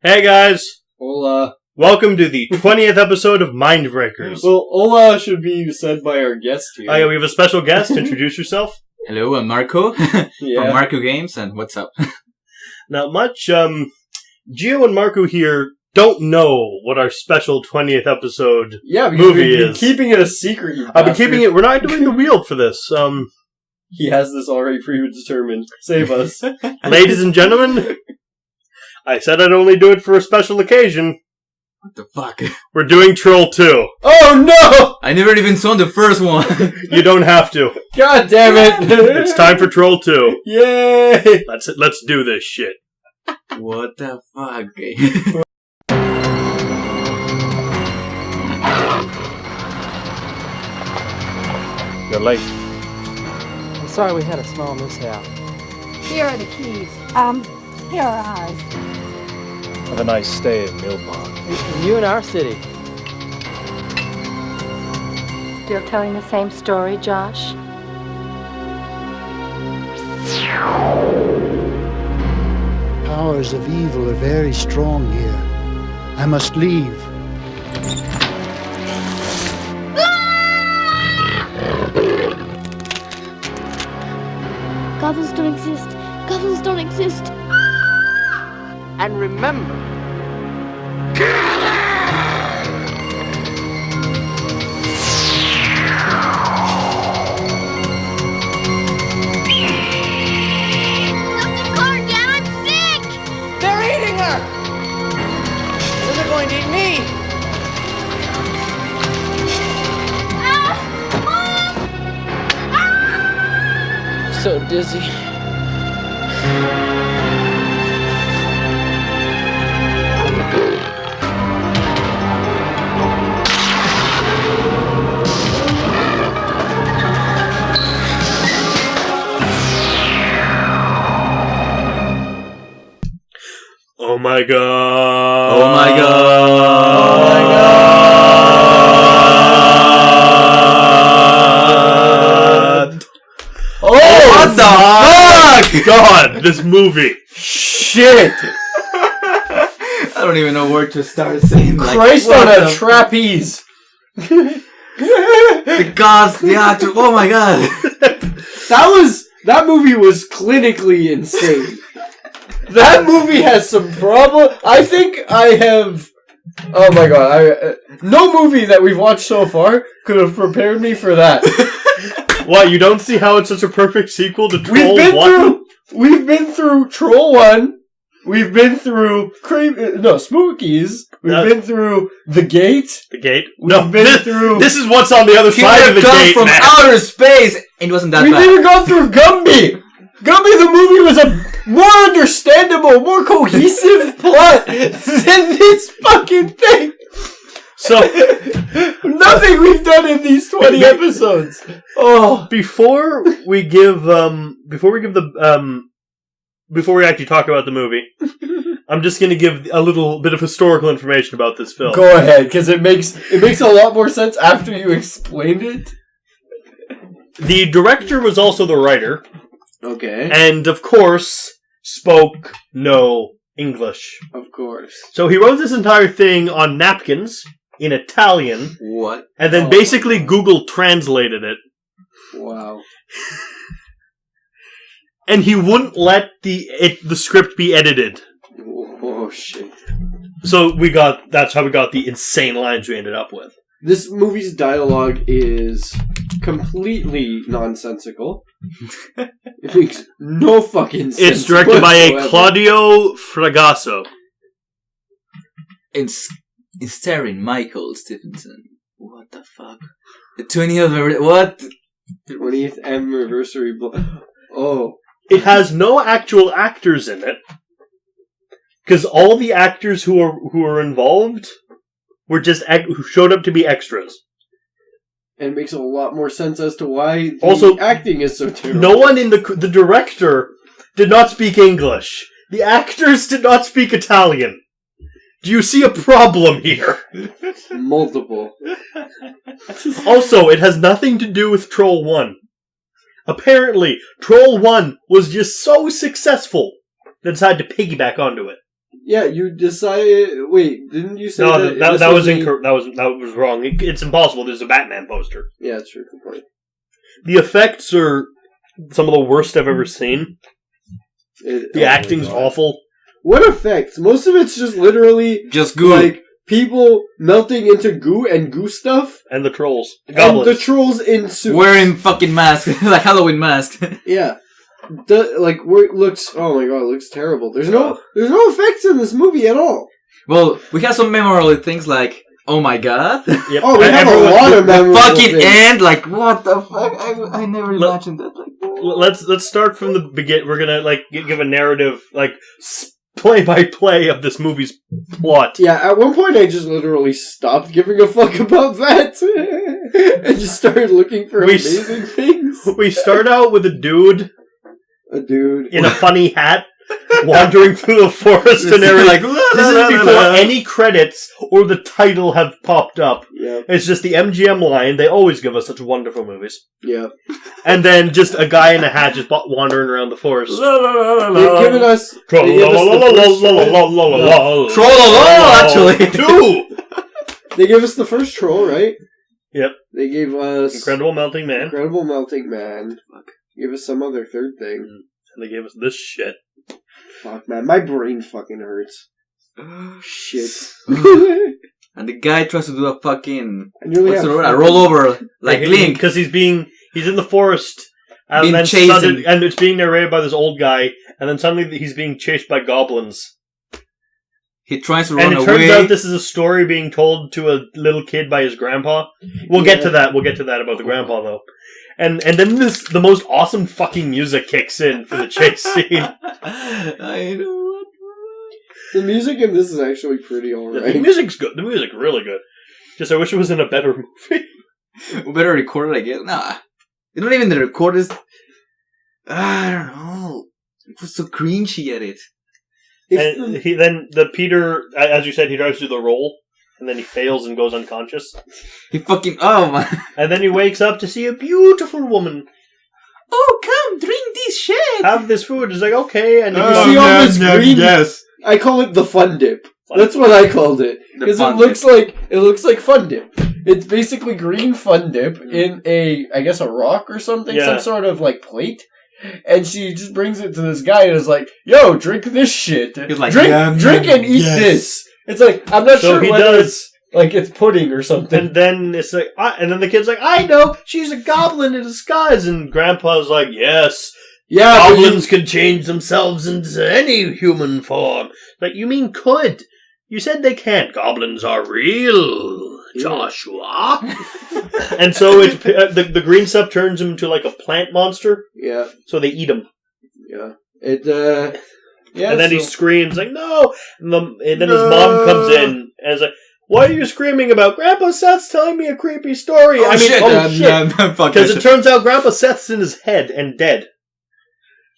Hey guys! Hola. Welcome to the 20th episode of Mindbreakers. Well, hola should be said by our guest here. Oh yeah, we have a special guest. Introduce yourself. Hello, I'm Markku from Markku Games, and what's up? Not much. Gio and Markku here don't know what our special 20th episode movie we've been is. keeping it a secret, you I've been keeping it. We're not doing the wheel for this. He has this already predetermined. Save us. Ladies and gentlemen, I said I'd only do it for a special occasion. What the fuck? We're doing Troll 2. Oh no! I never even saw the first one. You don't have to. God damn it! It's time for Troll 2. Yay! Let's do this shit. What the fuck? You're late. I'm sorry we had a small mishap. Here are the keys. Here are ours. Have a nice stay in Millpond. And you in our city. Still telling the same story, Josh? Powers of evil are very strong here. I must leave. Goblins don't exist. Goblins don't exist. And remember, They're eating her! then they're going to eat me. I'm so dizzy. Oh my god. Oh my god. Oh my god. What the fuck? God, this movie. Shit! I don't even know where to start saying. Christ what on a the- trapeze! The gods, the actor. Oh my god. That movie was clinically insane. That movie has some problem. I think I have. Oh my god! No movie that we've watched so far could have prepared me for that. What, you don't see how it's such a perfect sequel to Troll 1? We've been through Troll 1. We've been through Spookies. We've been through The Gate. The Gate? We've been through. This is what's on the other He side of the come gate, from man. outer space, and it wasn't that We've bad. even gone through Gumby. Gumby the movie was a more understandable, more cohesive plot than this fucking thing. So, Nothing we've done in these 20 episodes. Oh, before we actually talk about the movie, I'm just going to give a little bit of historical information about this film. go ahead, because it makes a lot more sense after you explained it. The director was also the writer, Okay, and of course, spoke no English. of course. So he wrote this entire thing on napkins in Italian, What? and then basically Google translated it. Wow. And he wouldn't let the script be edited. Oh shit. So that's how we got the insane lines we ended up with. This movie's dialogue is completely nonsensical. It makes no fucking sense. It's directed by a whatsoever. Claudio Fragasso. And starring Michael Stephenson. What the fuck? The 20th. What? 20th anniversary. Oh. It has no actual actors in it, because all the actors who are involved were just who showed up to be extras. And it makes a lot more sense as to why the Also, acting is so terrible. No one in the director did not speak English. The actors did not speak Italian. Do you see a problem here? Multiple. Also, it has nothing to do with Troll 1. Apparently, Troll 1 was just so successful they decided to piggyback onto it. Yeah, you decided. Wait, didn't you say No, that? that was incorrect. That was wrong. It's impossible. There's a Batman poster. Yeah, that's true. Good point. The effects are some of the worst I've ever seen. The acting's awful. What effects? Most of it's just literally Just goo. like people melting into goo and goo stuff, And the trolls. The and goblins. the trolls in suits Wearing fucking masks. Like Halloween mask. Yeah. Where it looks, oh my god, it looks terrible. There's no effects in this movie at all. Well, we have some memorable things like, oh my god. Yep. Oh, we have a Everyone- lot of memorable Fucking things. end. Like, what the fuck? I never imagined that. Like, Let's start from the begin. We're gonna give a narrative, play-by-play of this movie's plot. Yeah, at one point I just literally stopped giving a fuck about that and just started looking for amazing things. We start out with a dude in a funny hat wandering through the forest and everything. like, This is before any credits or the title have popped up. Yeah, It's just the MGM line. They always give us such wonderful movies. yeah. And then just a guy in a hat just wandering around the forest. They've given us. Trollolol, actually. Two! They gave us the first troll, right? Yep. They gave us Incredible Melting Man. Incredible Melting Man. Gave us some other third thing. And they gave us this shit. Fuck, man, my brain fucking hurts. Shit. And the guy tries to do a fucking... I nearly What's have the word? A fucking- rollover. Like Link. Because he's in the forest. And Being then chased and it's being narrated by this old guy. And then suddenly he's being chased by goblins. He tries to And run it away. turns out this is a story being told to a little kid by his grandpa. We'll get to that. We'll get to that about the grandpa, though. And then the most awesome fucking music kicks in for the chase scene. I know. The music in this is actually pretty The alright. music's good. The music's really good. Just I wish it was in a better movie. We better record it, I guess. Nah. You don't even record this. I don't know. It was so cringy at it. And the Peter, as you said, he tries to do the roll, and then he fails and goes unconscious. He fucking... Oh, man. And then he wakes up to see a beautiful woman. Oh, come, drink this shit. Have this food. He's like, okay. And then You see all this green? I call it the fun dip. That's what I called it. Because it looks like fun dip. It's basically green fun dip in a rock or something, some sort of like plate. And she just brings it to this guy and is like, yo, drink this shit. He's like, drink and eat yes. this. It's like, I'm not So sure he whether does. it's like it's pudding or something. And then it's like, and then the kid's like, I know, she's a goblin in disguise. And Grandpa's like, yes, Yeah, but goblins can change themselves into any human form. Like, you mean could? You said they can't. Goblins are real, Joshua. And so it's the green stuff turns him into like a plant monster. yeah, So they eat him. yeah. It yeah. And then he screams like, no! And then his mom comes in and is like, what are you screaming about? Grandpa Seth's telling me a creepy story. Shit. Because it turns out Grandpa Seth's in his head and dead.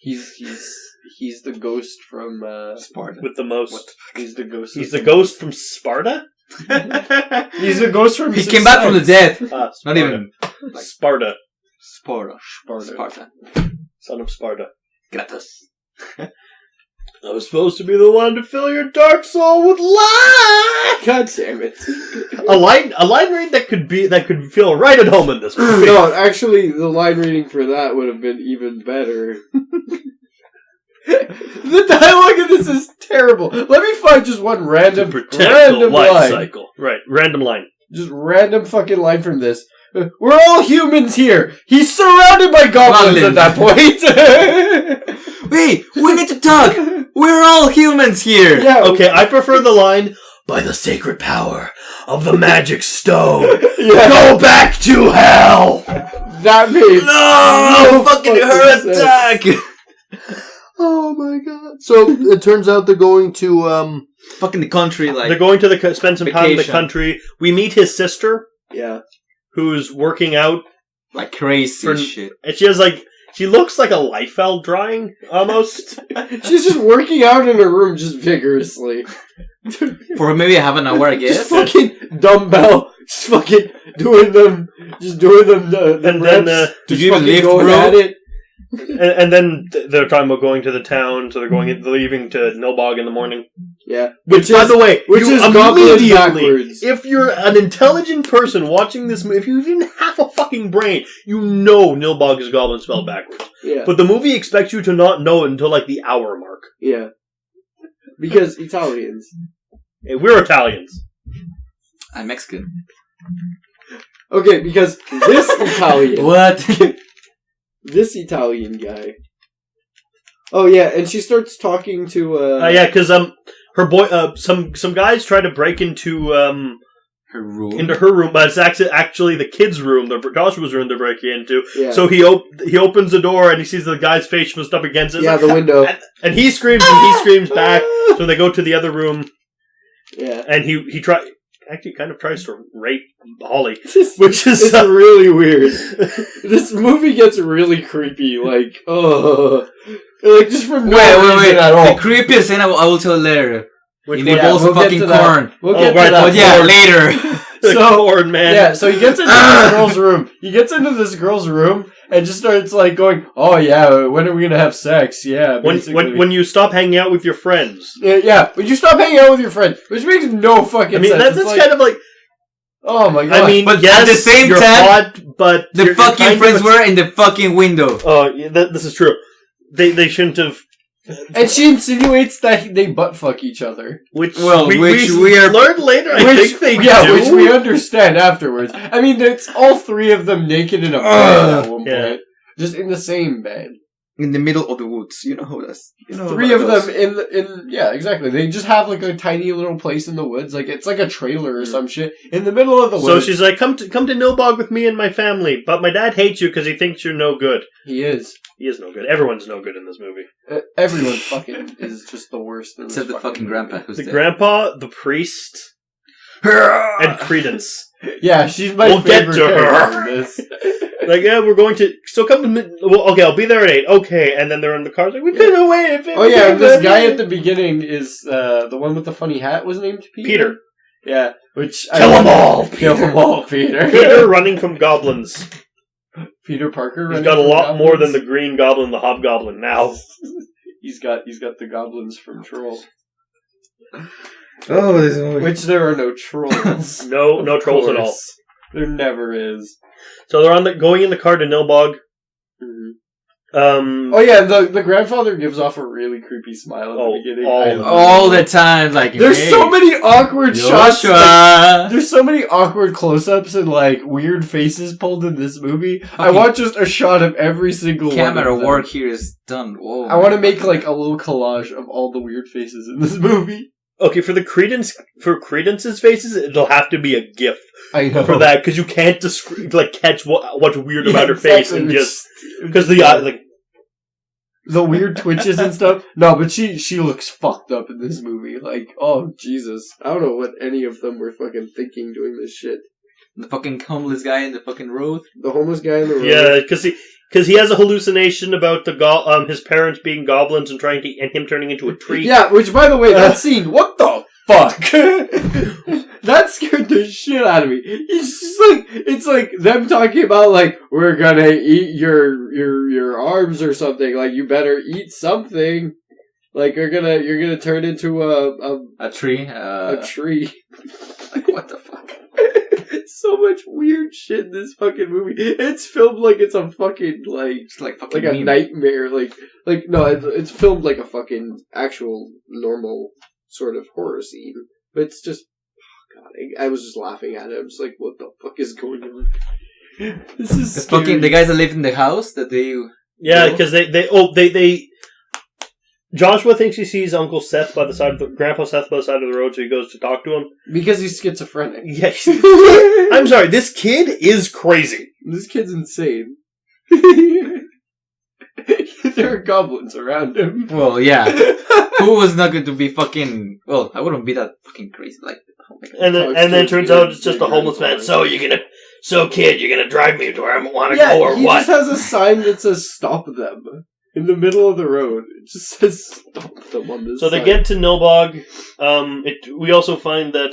He's the ghost from Sparta. With the most. He's the ghost. He's the ghost from Sparta? He's the ghost from. He came back from the dead. Sparta. Not even. Sparta. Sparta. Son of Sparta. Gratus. I was supposed to be the one to fill your dark soul with light. God damn it! A line read that could feel right at home in this movie. No, actually, the line reading for that would have been even better. The dialogue in this is terrible. Let me find just one random Protect the life line. cycle. Right, random line. Just random fucking line from this. We're all humans here. He's surrounded by goblins at that point. Wait, we need to talk. We're all humans here. Yeah. Okay, I prefer the line, by the sacred power of the magic stone, Yeah. go back to hell! That made No, fucking fucking her sense. attack. Oh my god. So, it turns out they're going to, Fucking the country, like. they're going to spend some time in the vacation. country. We meet his sister, Yeah. who's working out, Like crazy shit. and she looks like a Liefeld drawing, almost. She's just working out in her room just vigorously. For maybe half an hour, I guess. Just fucking dumbbell. Just fucking doing them. Just doing them. And reps, then, Did just you even fucking lift, going bro? at it. and then they're talking about going to the town, so they're leaving to Nilbog in the morning. Yeah. Which by the way, which you is goblin immediately, backwards. if you're an intelligent person watching this movie, if you even have a fucking brain, you know Nilbog is goblin spelled backwards. Yeah. But the movie expects you to not know it until like the hour mark. Yeah. Because Italians. Hey, we're Italians. I'm Mexican. Okay, because this Italian... What? This Italian guy... Oh yeah, and she starts talking to Yeah, because her boy, some guys try to break into Her room. into her room, but it's actually the kids' room, Joshua's room they're breaking into. Yeah. So he opens the door and he sees the guy's face pushed up against it. Yeah, the window. And he screams and he screams back. So they go to the other room. Yeah. And he kind of tries to rape Holly, It's really weird. This movie gets really creepy, like just from no reason at all. The creepiest thing I will tell later. Which He one? involves we'll fucking get to that. corn. We'll get right, to that. But yeah, Corn. later. The So- corn, man. Yeah, so he gets into this girl's room. He gets into this girl's room and just starts like going, "Oh yeah, when are we gonna have sex?" Yeah, When you stop hanging out with your friends. yeah, when you stop hanging out with your friend, which makes no fucking I mean, sense. that's It's like, kind of like. oh my god. I mean, But yes, at the same you're time, hot, but The you're fucking kind friends of were in the fucking window. Oh, yeah, this is true. They shouldn't have. and she insinuates that they butt fuck each other. Which we we are learn later. I think they do. Which we understand afterwards. I mean, it's all three of them naked in a bed at one point. Just in the same bed. In the middle of the woods. You know how that's... Three of them yeah, exactly. They just have like a tiny little place in the woods. Like, it's like a trailer or some shit. In the middle of the woods. So she's like, come to Nilbog with me and my family, but my dad hates you because he thinks you're no good. He is. He is no good. Everyone's no good in this movie. Everyone fucking is just the worst. In Except this the fucking movie. grandpa who's The there. grandpa, the priest, and Credence. Yeah, she's my We'll get favorite to her. character in this. Like, yeah, we're going to... So come to... Well, okay, I'll be there at 8. Okay, and then they're in the car. Like, we could have waited. Oh yeah, and this guy at the beginning is the one with the funny hat. Was named Peter. Yeah, which Kill them all, Kill them all, Peter. Peter running from goblins. Peter Parker. He's got a lot more than the Green Goblin, the Hobgoblin now. He's got the goblins from Troll. Oh, this movie. Which there are no trolls. No Of trolls at all. course. There never is. So they're going in the car to Nilbog. Oh yeah, the grandfather gives off a really creepy smile at the beginning. all the time, like, There's hey, so many awkward shots. Joshua. There's so many awkward close-ups and like weird faces pulled in this movie. I Fucking want just a shot of every single camera one of them. work here is done. Whoa. I want to make like a little collage of all the weird faces in this movie. Okay, for Credence's faces, it'll have to be a GIF I know for that because you can't catch what's weird about her face and just because the weird twitches and stuff. No, but she looks fucked up in this movie. Like, oh Jesus, I don't know what any of them were fucking thinking doing this shit. The fucking homeless guy in the fucking road. The homeless guy in the road. Yeah, because he has a hallucination about his parents being goblins and and him turning into a tree. Yeah, which by the way, that scene, what the fuck? That scared the shit out of me. It's like them talking about like, we're gonna eat your arms or something. Like, you better eat something. Like, you're gonna turn into A tree. a tree. Like, what the fuck? So much weird shit in this fucking movie. It's filmed like it's a fucking It's like fucking like a meme. nightmare. No, it's filmed like a fucking actual normal sort of horror scene. But it's just, oh god, I was just laughing at it. I'm just like, what the fuck is going on? This is The scary. fucking the guys that live in the house that they. Yeah, because they Joshua thinks he sees Grandpa Seth by the side of the road, so he goes to talk to him. Because he's schizophrenic. Yeah, I'm sorry, this kid is crazy. This kid's insane. There are goblins around him. Well, yeah. Who was not going to be fucking? Well, I wouldn't be that fucking crazy. Like, oh my god. And then it turns out it's just a homeless man. So kid, you're gonna drive me to where I want to go, or he what? just has a sign that says "Stop them" in the middle of the road. It just says "Stop them" on this. So they sign. get to Nilbog. We also find that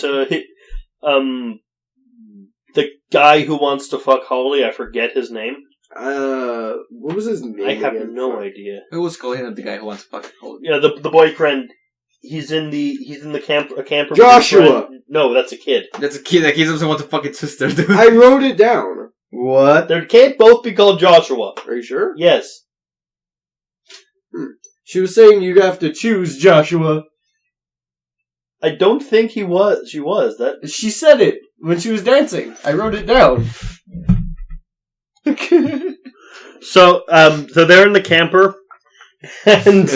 the guy who wants to fuck Holly, I forget his name. What was his name? I have again? no idea. Who was calling him the guy who wants to fucking hold? Yeah, the boyfriend. He's in the camper. With Joshua! his friend. No, that's a kid. That's a kid. That kid doesn't want to fuck his sister, dude. I wrote it down. What? They can't both be called Joshua. Are you sure? Yes. She was saying you have to choose Joshua. I don't think he was. She was. That. She said it when she was dancing. I wrote it down. So they're in the camper, and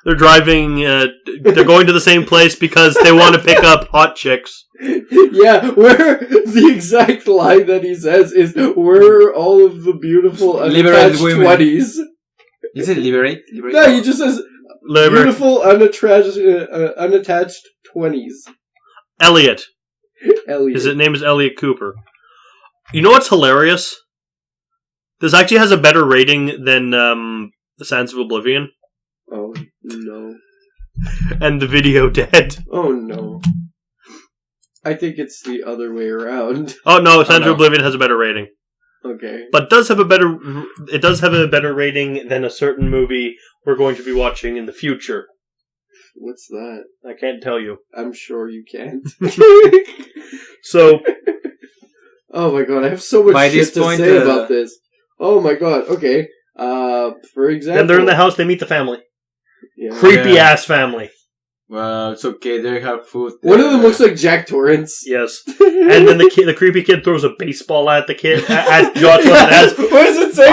they're driving. They're going to the same place because they want to pick up hot chicks. Yeah, where the exact line that he says is, "Where are all of the beautiful Liberated unattached women. 20s?" You said liberate? No, he just says beautiful unattached 20s. Elliot. Elliot. His name is Elliot Cooper. You know what's hilarious? This actually has a better rating than The Sands of Oblivion. Oh, no. And The Video Dead. Oh, no. I think it's the other way around. Oh no, Sands of Oblivion has a better rating. Okay. But it does have a better rating than a certain movie we're going to be watching in the future. What's that? I can't tell you. I'm sure you can't. So... Oh my god, I have so much shit to say about this. Oh my god, okay. For example... Then they're in the house, they meet the family. Yeah. Creepy-ass family. Well, it's okay. They have food. One of them looks like Jack Torrance. Yes. And then the creepy kid throws a baseball at the kid, at Joshua. Yeah. What does it say?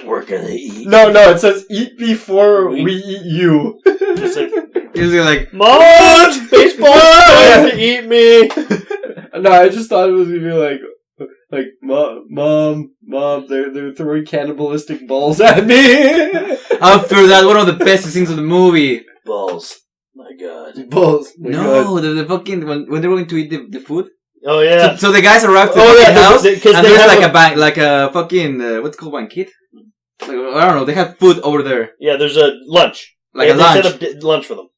We're gonna eat. No, it says eat before we eat you. Just like, He's like, Mom! Baseball trying to eat me! No, I just thought it was gonna be like mom, they're throwing cannibalistic balls at me. after that, one of the best scenes of the movie. Balls. My god. Balls. My No, God. the fucking when they're going to eat the food. Oh yeah. So the guys arrive to the house, and there's like a fucking what's it called, banquet? Like, I don't know. They have food over there, Yeah, there's a lunch. like They a lunch. set up lunch for them.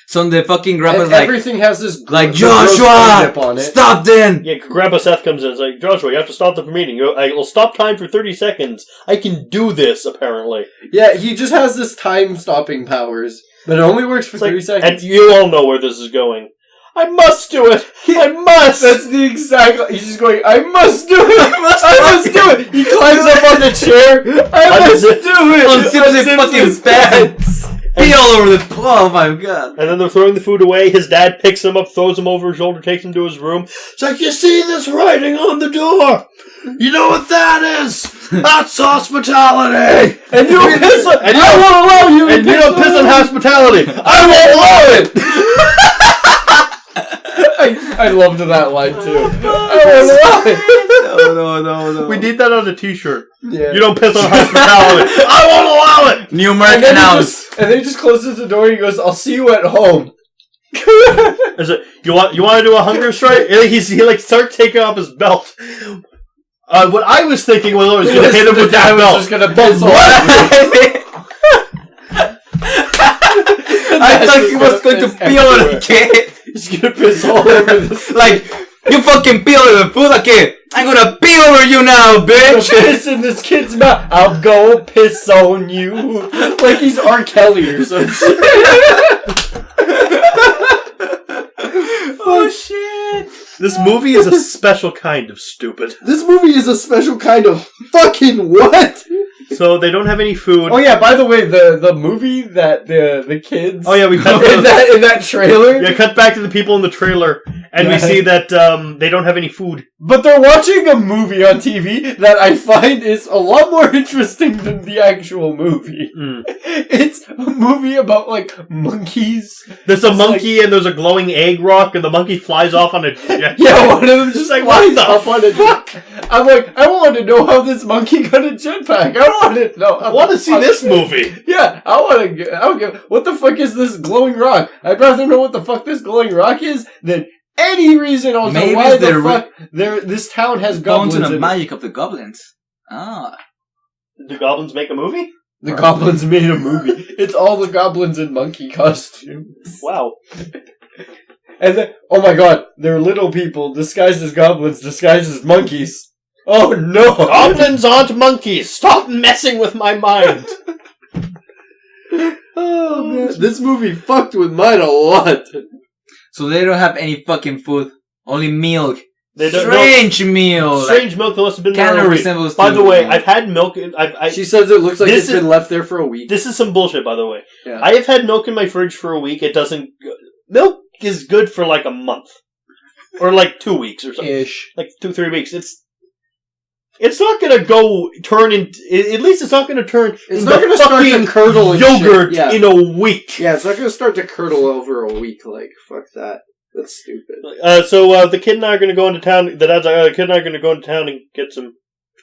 So the fucking grandpa's And like, everything has this like gross dip on Joshua, it. stop then. Yeah, Grandpa Seth comes in and is like, Joshua, you have to stop the meeting. I'll stop time for 30 seconds. I can do this, apparently. Yeah, he just has this time stopping powers, but it only works for It's like, 30 seconds. and you all know where this is going. I must do it! I must! That's the exact. He's just going, I must do it! I must do it! He climbs up on the chair. I must do it! Unzips his fucking pants. Pee all over the. Oh my god! And then they're throwing the food away. His dad picks him up, throws him over his shoulder, takes him to his room. It's like, you see this writing on the door? You know what that is? That's hospitality! And you don't piss on. And I won't allow you! And you don't piss on hospitality! I won't allow it! I loved that line too. I won't allow it! No. We need that on a t-shirt. Yeah. You don't piss on hospitality. I won't allow it! New And American then, house. and then he just closes the door and he goes, I'll see you at home. Is it, you want to do a hunger strike? And he starts taking off his belt. What I was thinking was I was going to hit him with that belt. Just gonna piss all over him. I thought he was going to pee all over the kid. He's gonna piss all over this. Like, you fucking pee all over the food, okay? I'm gonna pee over you now, bitch! Piss in this kid's mouth. I'll go piss on you. Like he's R. Kelly or some shit. Oh shit! This movie is a special kind of stupid. This movie is a special kind of fucking what? So they don't have any food. Oh yeah, by the way, the movie that the kids. Oh yeah, we cut in that trailer. Yeah, cut back to the people in the trailer, and we see that they don't have any food. But they're watching a movie on TV that I find is a lot more interesting than the actual movie. It's a movie about like monkeys. There's a monkey and there's a glowing egg rock, and the monkey flies off on a jet. Yeah, one of them just like, flies what the up on a jet. I'm like, I want to know how this monkey got a jetpack. I want to know. I want to see this movie. Yeah, I don't give. What the fuck is this glowing rock? I'd rather know what the fuck this glowing rock is than any reason on why the fuck this town has goblins. Going to the in magic of the goblins. Ah. Did the goblins make a movie? The goblins made a movie. It's all the goblins in monkey costumes. Wow. And then, oh my god, they're little people disguised as goblins, disguised as monkeys. Oh no! Goblins aren't monkeys! Stop messing with my mind! Oh man, this movie fucked with mine a lot. So they don't have any fucking food. Only milk. They don't, Strange milk. Strange milk that must have been there. Kind a of week. resembles. By to the way, milk. I've had milk. She says it looks like This it's been left there for a week. This is some bullshit, by the way. Yeah. I have had milk in my fridge for a week. It doesn't. Milk is good for like a month, or like 2 weeks or something. Ish. Like 2-3 weeks. It's not gonna go turn into. At least it's not gonna turn. It's not gonna start to curdle and yogurt shit. Yeah. in a week. Yeah, it's not gonna start to curdle over a week. Like fuck that. That's stupid. So the kid and I are gonna go into town. The dad's like, the kid and I are gonna go into town and get some.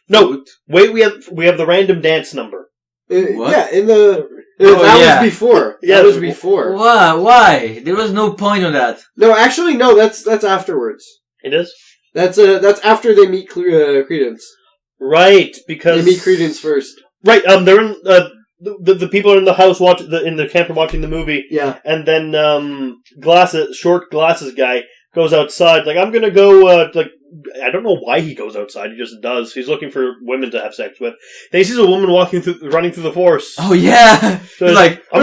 No, Food. wait. We have the random dance number. What? Yeah, in the Oh, that yeah. was before. Yeah, that was before. Why? There was no point on that. No, actually, no. That's afterwards. It is That's after they meet Credence. right because They meet Credence first. Right. They're in the people are in the house in the camper watching the movie. Yeah. And then short glasses guy goes outside. Like, I'm gonna go. I don't know why he goes outside. He just does. He's looking for women to have sex with. Then he sees a woman running through the forest. Oh yeah. So He's like, I'm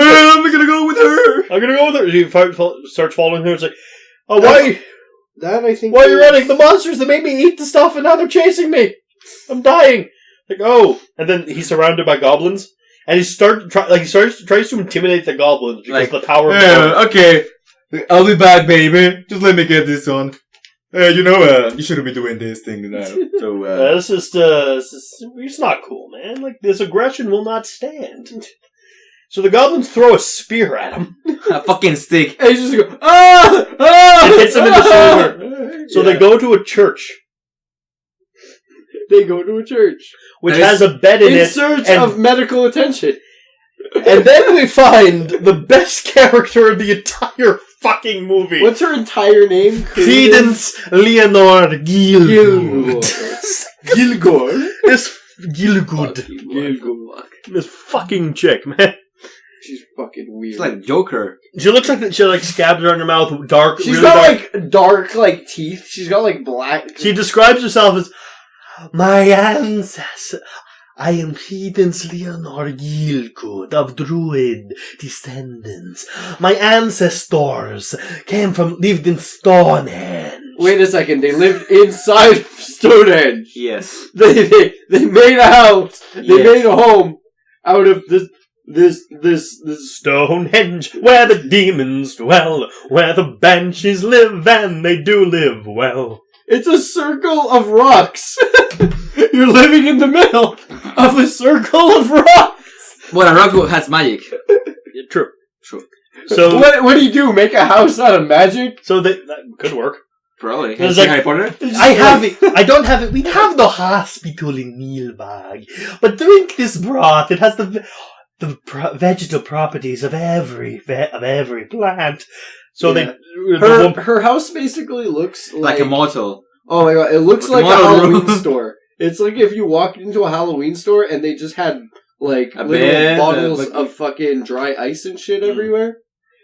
gonna go with her. I'm gonna go with her. He starts following her. It's like, oh, why? That I think. Why are you running? The monsters that made me eat the stuff, and now they're chasing me. I'm dying. Like, oh, and then he's surrounded by goblins, and he tries to intimidate the goblins because the power. Of okay, I'll be back, baby. Just let me get this on. You shouldn't be doing this thing now. So, this is it's not cool, man. Like, this aggression will not stand. So the goblins throw a spear at him. a fucking stick. And he's just go ah. It hits him in the shoulder. So they go to a church. They go to a church Which has a bed in in it. search and- of medical attention. And then we find the best character in the entire fucking movie. What's her entire name? Credence Leonore Gielgud. Gilgore. This Gielgud. Gilgore. This fucking chick, man. She's fucking weird. It's like Joker. She looks like she scabs around her mouth, dark. She's really got dark. dark teeth. She's got black. She describes herself as my ancestor. I am Credence Leonore Gielgud of Druid descendants. My ancestors lived in Stonehenge. Wait a second. They lived inside Stonehenge. Yes. They made a house. They Yes. made a home out of this. Stonehenge, where the demons dwell, where the banshees live, and they do live well. It's a circle of rocks. You're living in the middle of a circle of rocks. Well, a rock has magic. True. Sure. So What do you do? Make a house out of magic? that could work. Probably. It's Have you seen like- Harry Potter? I have it. I don't have it. We have the hospital in Mealbag, but drink this broth. It has the vegetal properties of every plant. So Yeah. Her house basically looks Like a motel. Oh my god, it looks Like like a a model Halloween room. store. It's like if you walked into a Halloween store and they just had A little bed, bottles like- of fucking dry ice and shit everywhere.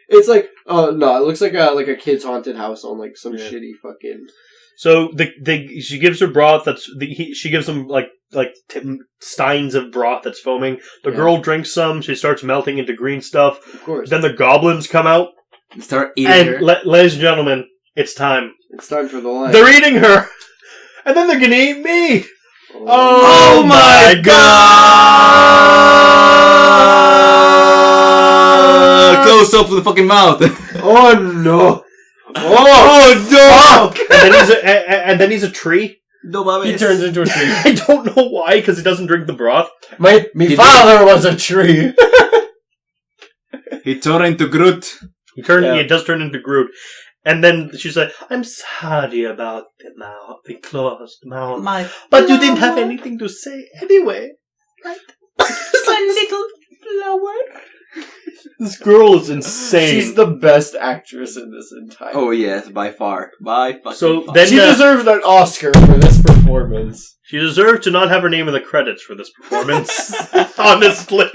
It's like no, it looks like a kid's haunted house on some shitty fucking. So she gives her broth. She gives them steins of broth that's foaming. The Yeah. girl drinks some. She starts melting into green stuff. Of course. Then the goblins come out, Start eating and her. ladies and gentlemen, it's time. It's time for the line. They're eating her, and then they're gonna eat me. Oh my god! Close up to the fucking mouth. Oh no! Oh no! And then he's a tree. No, mames. He turns into a tree. I don't know why, because he doesn't drink the broth. My father was a tree. He turned into Groot. He does turn into Groot. And then she's like, I'm sorry about the closed mouth. But you didn't have anything to say anyway. Right? My little flower. This girl is insane. She's the best actress in this entire. Oh yes, by far. By fucking So far. then She deserves an Oscar for this performance. she deserved to not have her name in the credits for this performance. Honestly.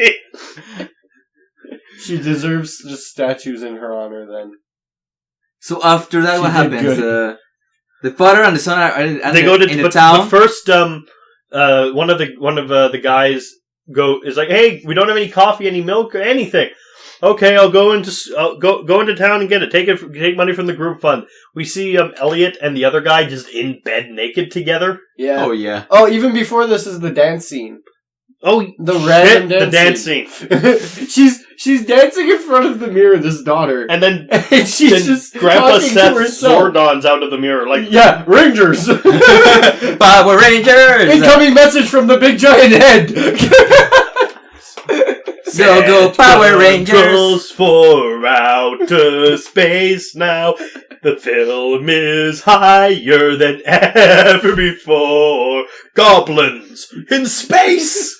She deserves just statues in her honor then. So after that, She what did happens? good. The father and the son are in They go to the but town. first, one of the guys is like, hey, we don't have any coffee, any milk, or anything. Okay, I'll go into town and get it. Take money from the group fund. We see Elliot and the other guy just in bed naked together. Yeah. Oh, yeah. Oh, even before this is the dance scene. Oh, the random the dance scene. she's dancing in front of the mirror, this daughter. And then and she's just Grandpa talking to Seth herself. sword dawns out of the mirror like, yeah, Rangers. Power Rangers. Incoming message from the big giant head. Go Power Rangers. Goes for outer space now. The film is higher than ever before. Goblins in space.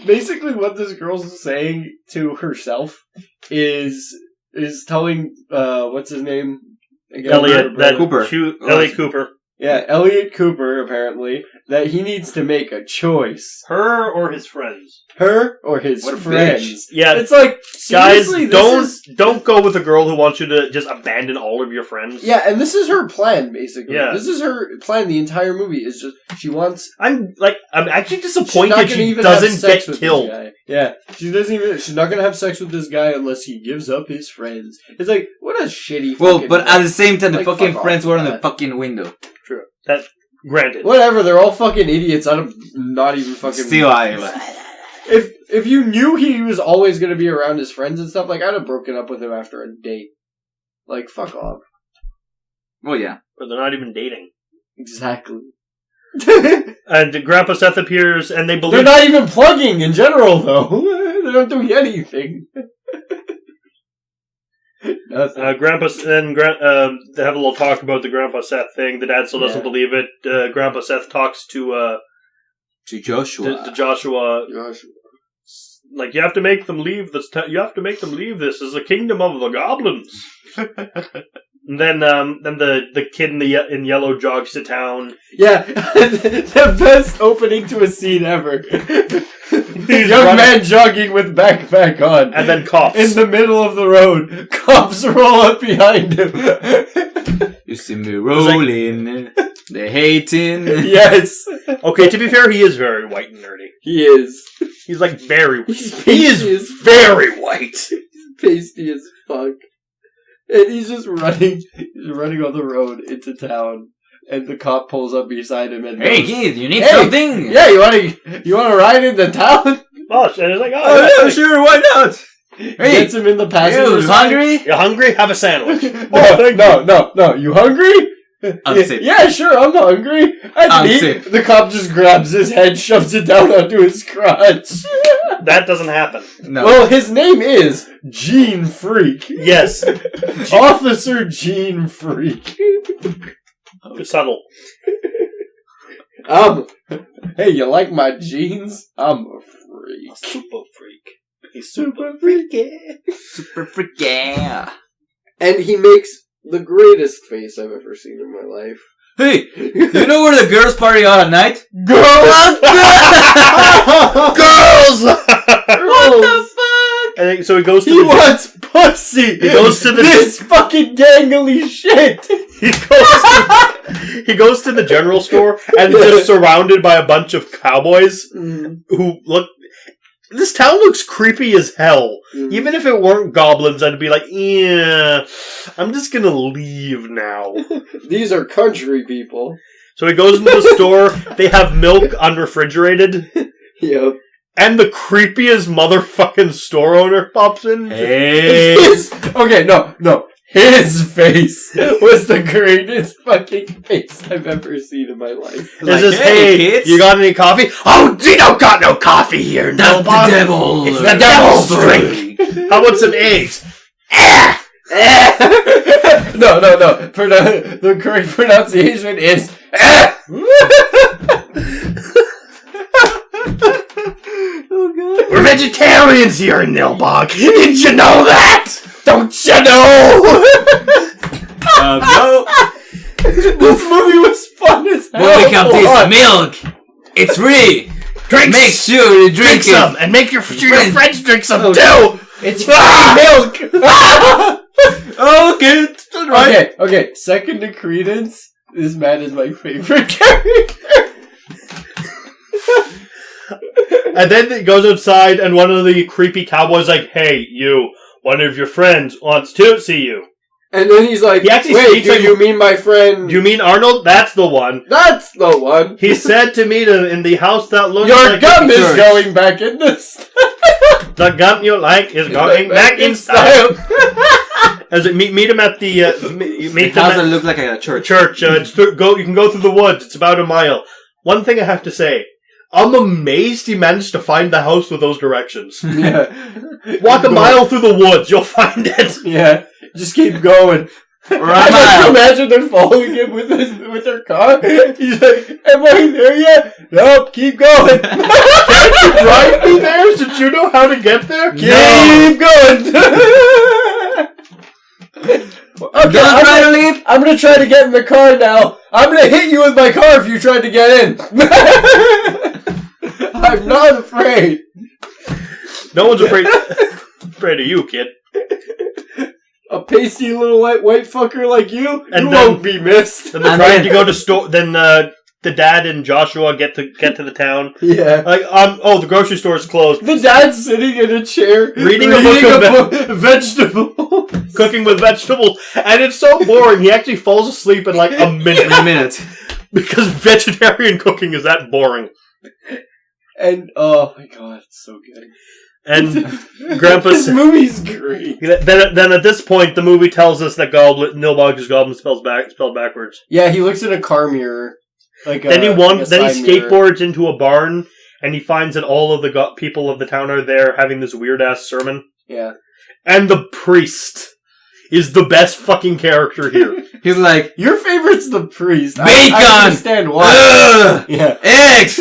Basically, what this girl's saying to herself is telling what's his name? Again, Elliot Cooper. Elliot Cooper. Yeah, Elliot Cooper, apparently, that he needs to make a choice. Her or his friends. Her or his What a friends. bitch. Yeah, It's like, guys, seriously, don't go with a girl who wants you to just abandon all of your friends. Yeah, and this is her plan, basically. Yeah. This is her plan the entire movie, is just, she wants... I'm actually She's not disappointed gonna she even have doesn't sex get with killed. this guy. Yeah, she's not gonna have sex with this guy unless he gives up his friends. It's like, what a shitty Well, fucking... but at the same time, the Like, fucking fuck friends off were with on the that. fucking window. True. That granted. Whatever, they're all fucking idiots. I'm not even fucking... Still, If you knew he was always gonna be around his friends and stuff, like, I'd have broken up with him after a date. Like, fuck off. Well, yeah. But they're not even dating. Exactly. And Grandpa Seth appears, and they They're believe... not even plugging in general, though. They're not doing anything. Nothing. Grandpa and they have a little talk about the Grandpa Seth thing. The dad still doesn't believe it. Grandpa Seth talks to Joshua. to Joshua. Gosh. Like, you have to make them leave this. You have to make them leave this as a kingdom of the goblins. And then the kid in yellow jogs to town. Yeah, the best opening to a scene ever. Young running. man jogging with backpack on. And then cops. In the middle of the road. Cops roll up behind him. You see me rolling. They're hating. Yes. Okay, to be fair, he is very white and nerdy. He is. He's like very. He's He is pasty as very white. pasty as fuck. And he's just running. He's running on the road into town. And the cop pulls up beside him and Hey, goes, kid, you need "Hey, something? Yeah, you want to ride into town?" Boss, and it's like, Oh, yeah, sure, why not? Hey, Gets him in the passenger you side. hungry? You hungry? Have a sandwich. No. You hungry? Unzip. Yeah, sure, I'm hungry. I can Unzip. eat. The cop just grabs his head, shoves it down onto his crotch. That doesn't happen. No. Well, his name is Gene Freak. Yes. Officer Gene Freak. Subtle. Hey, you like my jeans? I'm a freak. Super freak. He's Super freaky. Super freaky. And he makes the greatest face I've ever seen in my life. Hey, you know where the girls party out at night? Girls! Girls! What the fuck? And so he goes to He the... wants pussy! He goes to the... This fucking gangly shit! He goes to the general store and just surrounded by a bunch of cowboys who look... This town looks creepy as hell. Even if it weren't goblins, I'd be like, yeah, I'm just gonna leave now. These are country people. So he goes into the store, they have milk unrefrigerated, Yep. and the creepiest motherfucking store owner pops in. Hey. Okay, no. His face was the greatest fucking face I've ever seen in my life. This is, hey, kids. you got any coffee? Oh, you don't got no coffee here, no, That's the devil. It's the devil's drink. How about some eggs? No. The correct pronunciation is. Oh god. We're vegetarians here in Nilbog. Did you know that? Don't you know? No. This movie was fun as hell. Boy, pick up this milk. It's free. Make sure you drink it. some, and make your friends drink some too. It's free milk. Okay, alright. Okay. Second to Credence, this man is my favorite character. And then he goes outside, and one of the creepy cowboys like, hey, you, one of your friends wants to see you. And then he's like, He actually wait, speaks do like- you mean my friend? Do you mean Arnold? That's the one. That's the one. He said to me in the house that looks Your like gum a is church. going back in this. The gum you like is going back in style. As it meet him at the meet It them doesn't at look like a church. church. You can go through the woods. It's about a mile. One thing I have to say, I'm amazed he managed to find the house with those directions. Yeah. Walk a mile through the woods, you'll find it. Yeah. Just keep going. I just imagine they're following him with their car. He's like, am I there yet? Nope, keep going. Can't you drive me there? Should you know how to get there? Keep going. Okay, Don't try to leave. I'm gonna try to get in the car now. I'm gonna hit you with my car if you try to get in. I'm not afraid. No one's afraid of you, kid. A pasty little white fucker like you, And you then- won't be missed. Then they're trying to go to store. Then the dad and Joshua get to the town. Yeah. Like the grocery store's closed. The dad's sitting in a chair Reading a book of vegetables. Cooking with vegetables, and it's so boring. He actually falls asleep in like a minute. In a minute. Because vegetarian cooking is that boring. And oh my god, it's so good. And Grandpa This movie's great. Then at this point, the movie tells us that Nilbog is goblin spelled backwards. Yeah, he looks in a car mirror. Then he side mirror. skateboards into a barn, and he finds that all of the people of the town are there having this weird ass sermon. Yeah. And the priest is the best fucking character here. He's like, Your favorite's the priest. Bacon! I understand why. Yeah. eggs!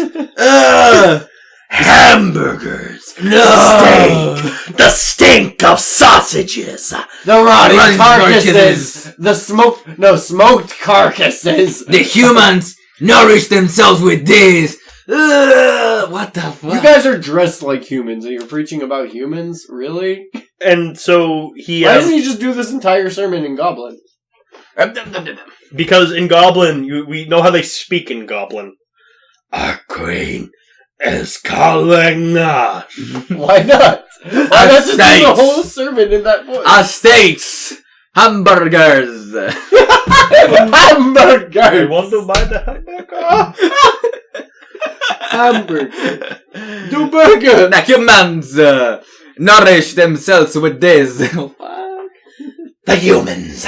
Hamburgers, No! steak, the stink of sausages. The rotting Rotting carcasses. The smoked carcasses. The humans nourish themselves with this. What the fuck? You guys are dressed like humans, and you're preaching about humans? Really? And so he Why doesn't he just do this entire sermon in Goblin? because in Goblin, we know how they speak in Goblin. Our queen is calling us. Why not? Why not just do the Steaks. whole sermon in that voice? Steaks! Hamburgers! Hamburger! I want to buy the hamburger. Hamburger. Do burger! The humans nourish themselves with this. Oh, fuck. The humans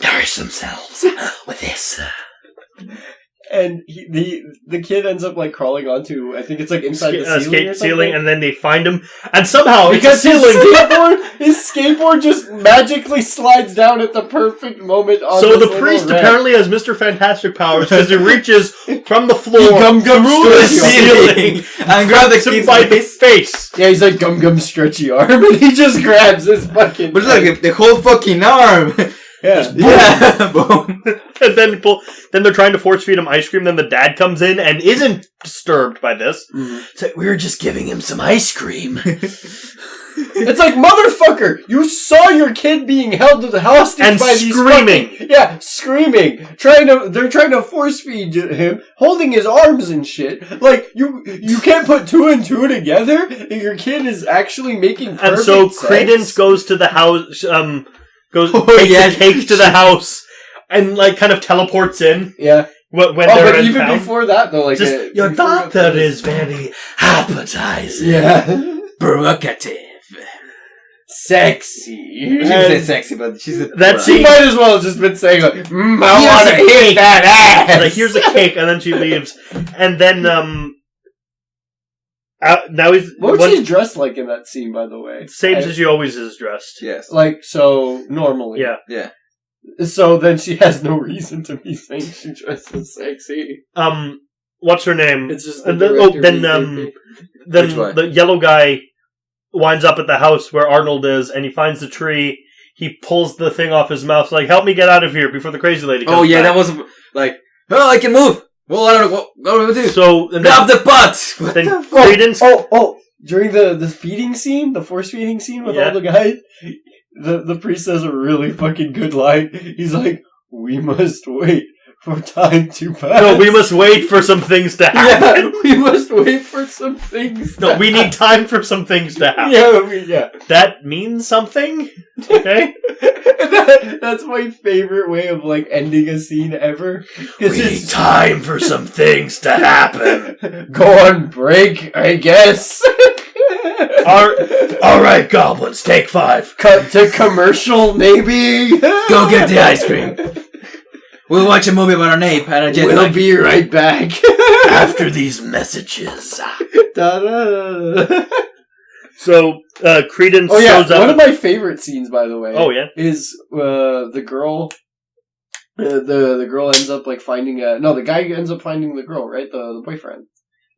nourish themselves with this. And the kid ends up like crawling onto, I think it's like inside the ceiling or something. Ceiling, and then they find him, and somehow Because it's a ceiling. his skateboard just magically slides down at the perfect moment on So this the little priest ramp. apparently has Mr. Fantastic powers because he reaches from the floor He gum through the stretchy arm. ceiling And grab the to kid's by the face. face. Yeah, he's like gum stretchy arm, and he just grabs his fucking. But look, the whole fucking arm. yeah. Yeah, boom. And then they're trying to force feed him ice cream. Then the dad comes in and isn't disturbed by this. Mhm. It's like, we were just giving him some ice cream. It's like, motherfucker, you saw your kid being held to the hostage And by these screaming. screaming, they're trying to force feed him, holding his arms and shit. Like, you can't put two and two together. Your kid is actually making perfect And so sense. Credence goes to the house, takes yeah. the cake to the house, and like kind of teleports in Yeah. when they're But in even town. before that, though, like Just, your before daughter that- is very appetizing. yeah, Provocative. sexy. She didn't say sexy, but she's a. That She scene- might as well have just been saying, like, I Here's want to a hit cake. that ass. Like, here's a cake, and then she leaves. And then, now he's... What was she dressed like in that scene, by the way? Same as she always is dressed. Yes. Like, so, normally. Yeah. Yeah. So then she has no reason to be saying she dresses sexy. What's her name? It's just And the then, director then Which way? the yellow guy winds up at the house where Arnold is, and he finds the tree. He pulls the thing off his mouth, like, help me get out of here before the crazy lady comes Oh, yeah, back. that was like, oh, I can move. Well, I don't know. What do we do? So, and Grab then, the butt. What then the fuck? Credence... During the feeding scene, the force feeding scene with Yeah. all the guys, the priest says a really fucking good line. He's like, we must wait for time to pass. No, we must wait for some things to happen. Yeah, we must wait for some things. No, we need time for some things to happen. Yeah. That means something? Okay? That's my favorite way of like ending a scene ever. We need time for some things to happen. Go on break, I guess. Alright, goblins, take 5. Cut to commercial, maybe. Go get the ice cream. We'll watch a movie about an ape and a jetpack. We'll be right back. After these messages. Da-da. So, Credence shows up. One of my favorite scenes, by the way. Oh, yeah? Is the girl. The girl ends up like finding the guy ends up finding the girl, right? The boyfriend.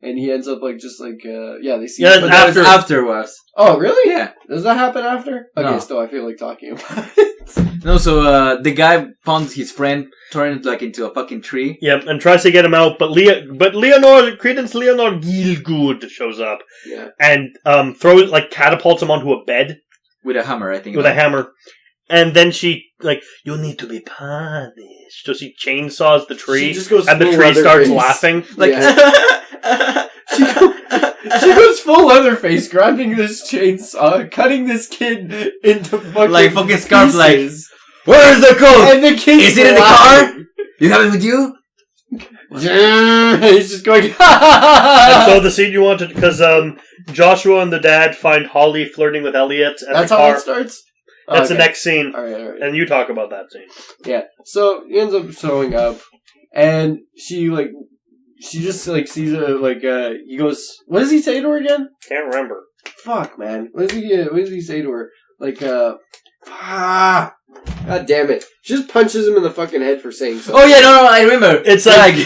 And he ends up like just like they see. Yeah, but afterwards. Oh, really? Yeah. Does that happen after? Okay, No. still I feel like talking about it. No, so the guy found his friend turned like into a fucking tree. Yep, and tries to get him out, but Credence Leonor Gielgud shows up. Yeah. And catapults him onto a bed With a hammer, I think. with a hammer. And then she, you need to be punished. So she chainsaws the tree, She just goes and the full tree starts Leatherface. laughing. She goes full Leatherface, grabbing this chainsaw, cutting this kid into fucking Like fucking scarf, like, pieces. where's the coat? And the kid Is it in the car? You have it with you? He's just going. And so the scene you wanted, because Joshua and the dad find Holly flirting with Elliot at That's the how car. it starts. That's the Okay. next scene, All right. and you talk about that scene. Yeah. So he ends up showing up, and she just sees it he goes. What does he say to her again? Can't remember. Fuck, man. What does he say to her? God damn it! She just punches him in the fucking head for saying something. Oh yeah, no, I remember. It's hey,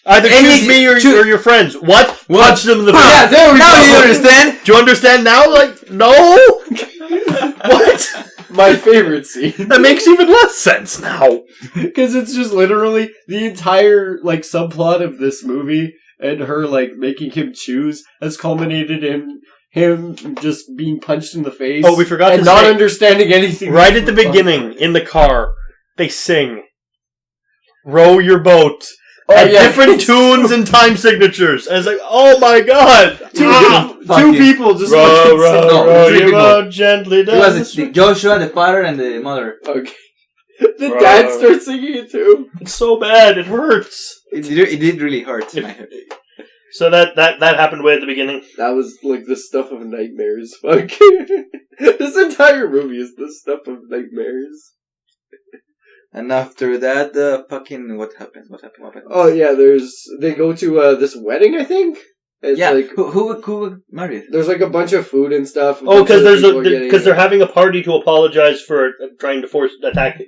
either and choose me or your friends. What? Punch them in the face. Yeah, there we go. Now you understand? Do you understand now? No. What? My favorite scene. That makes even less sense now. Because it's just literally the entire subplot of this movie and her making him choose has culminated in him just being punched in the face. Oh, we forgot and to not say, understanding anything. right at the beginning in the car, they sing "Row Your Boat" at different tunes and time signatures. And it's like, oh my god, two people just row, row three your people. boat gently down It the was stream. Joshua, the father, and the mother. Okay. The dad starts singing it too. It's so bad, it hurts. It did really hurt. So that happened way at the beginning. That was the stuff of nightmares. Fuck. This entire movie is the stuff of nightmares. And after that, what happened? Oh yeah, they go to this wedding, I think. It's yeah, who married? There's a bunch of food and stuff. Oh, because they're having a party to apologize for trying to